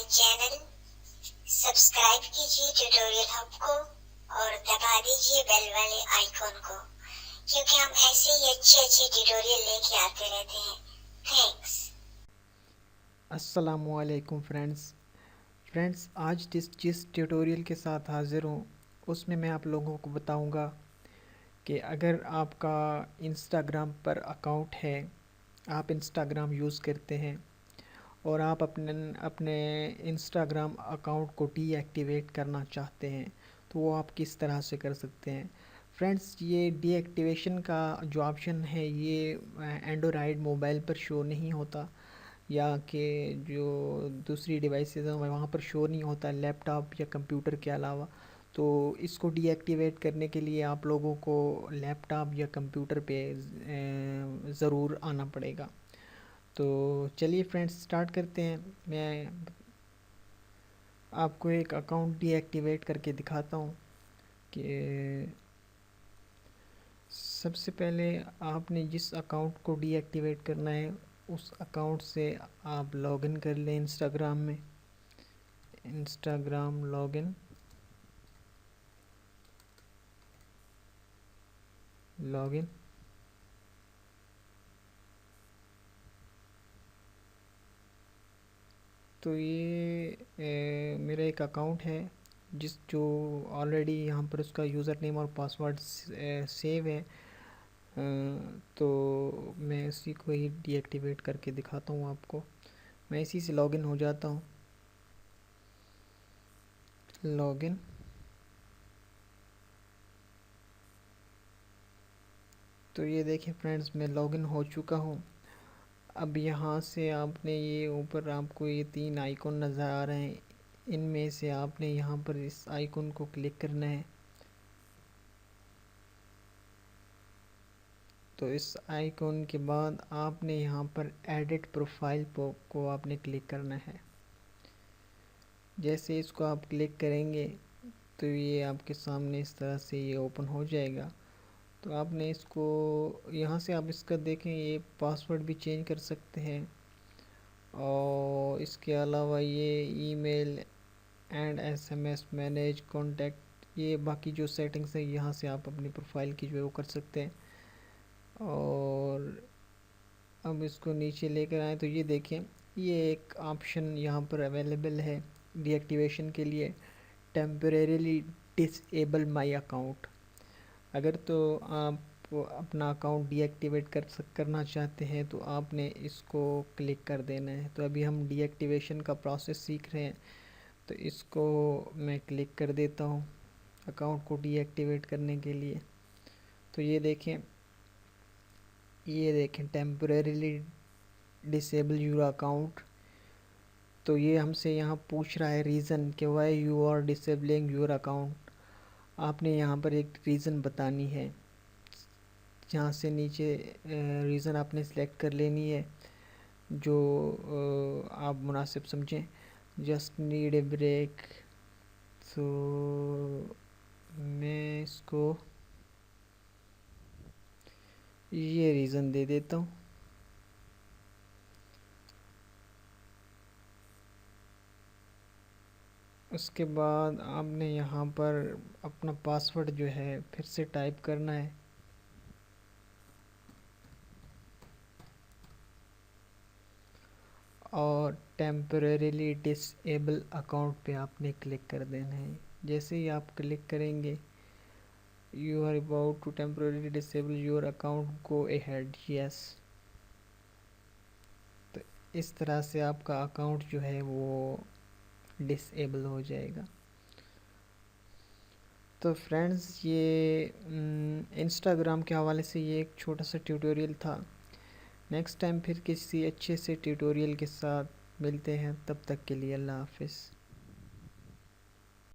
Channel subscribe कीजिए tutorial hub को और दबा दीजिए बेल वाले आइकॉन को, क्योंकि हम ऐसे ही अच्छे ट्यूटोरियल लेके आते रहते हैं। थैंक्स। अस्सलामुअलैकुम फ्रेंड्स, आज जिस ट्यूटोरियल के साथ हाज़िर हूँ उसमें मैं आप लोगों को बताऊंगा कि अगर आपका इंस्टाग्राम पर अकाउंट है, आप इंस्टाग्राम यूज़ करते हैं और आप अपने अपने इंस्टाग्राम अकाउंट को डीएक्टिवेट करना चाहते हैं तो वो आप किस तरह से कर सकते हैं। फ्रेंड्स, ये डीएक्टिवेशन का जो ऑप्शन है ये एंड्रॉयड मोबाइल पर शो नहीं होता, या कि जो दूसरी डिवाइसेस हैं वहाँ पर शो नहीं होता लैपटॉप या कंप्यूटर के अलावा। तो इसको डीएक्टिवेट करने के लिए आप लोगों को लैपटॉप या कंप्यूटर पे ज़रूर आना पड़ेगा। तो चलिए फ्रेंड्स, स्टार्ट करते हैं। मैं आपको एक अकाउंट डीएक्टिवेट करके दिखाता हूँ कि सबसे पहले आपने जिस अकाउंट को डीएक्टिवेट करना है उस अकाउंट से आप लॉगिन कर लें इंस्टाग्राम में। इंस्टाग्राम लॉगिन लॉगिन तो ये मेरा एक अकाउंट है जो ऑलरेडी यहाँ पर उसका यूज़र नेम और पासवर्ड सेव है। तो मैं इसी को ही डीएक्टिवेट करके दिखाता हूँ आपको। मैं इसी से लॉगिन हो जाता हूँ। लॉगिन तो ये देखें फ्रेंड्स, मैं लॉगिन हो चुका हूँ। अब यहाँ से आपने ये ऊपर आपको ये 3 आइकॉन नज़र आ रहे हैं, इनमें से आपने यहाँ पर इस आइकॉन को क्लिक करना है। तो इस आइकॉन के बाद आपने यहाँ पर एडिट प्रोफाइल को आपने क्लिक करना है। जैसे इसको आप क्लिक करेंगे तो ये आपके सामने इस तरह से ये ओपन हो जाएगा। तो आपने इसको यहाँ से आप इसका देखें, ये पासवर्ड भी चेंज कर सकते हैं और इसके अलावा ये email and SMS manage contact, ये बाकी जो सेटिंग्स है यहाँ से आप अपनी प्रोफाइल की जो है वो कर सकते हैं। और अब इसको नीचे लेकर आए तो ये देखें, ये एक ऑप्शन यहाँ पर अवेलेबल है डीएक्टिवेशन के लिए, टेम्परेरीली डिसेबल माई अकाउंट। अगर तो आप अपना अकाउंट डीएक्टिवेट करना चाहते हैं तो आपने इसको क्लिक कर देना है। तो अभी हम डीएक्टिवेशन का प्रोसेस सीख रहे हैं, तो इसको मैं क्लिक कर देता हूँ अकाउंट को डीएक्टिवेट करने के लिए। तो ये देखें टेम्परेरीली डिसेबल यूर अकाउंट। तो ये हमसे यहाँ पूछ रहा है रीज़न कि why you are disabling your account. आपने यहाँ पर एक रीज़न बतानी है, जहाँ से नीचे रीज़न आपने सेलेक्ट कर लेनी है जो आप मुनासिब समझें। Just need a break. तो मैं इसको ये रीज़न दे देता हूँ। उसके बाद आपने यहाँ पर अपना पासवर्ड जो है फिर से टाइप करना है। और टेम्परेरीली डिसेबल अकाउंट पे आपने क्लिक कर देना है। जैसे ही आप क्लिक करेंगे, you are about to temporarily disable your account, go ahead yes. तो इस तरह से आपका अकाउंट जो है वो डिसेबल हो जाएगा। तो फ्रेंड्स, ये इंस्टाग्राम के हवाले से ये एक छोटा सा ट्यूटोरियल था। नेक्स्ट टाइम फिर किसी अच्छे से ट्यूटोरियल के साथ मिलते हैं, तब तक के लिए अल्लाह हाफिज़।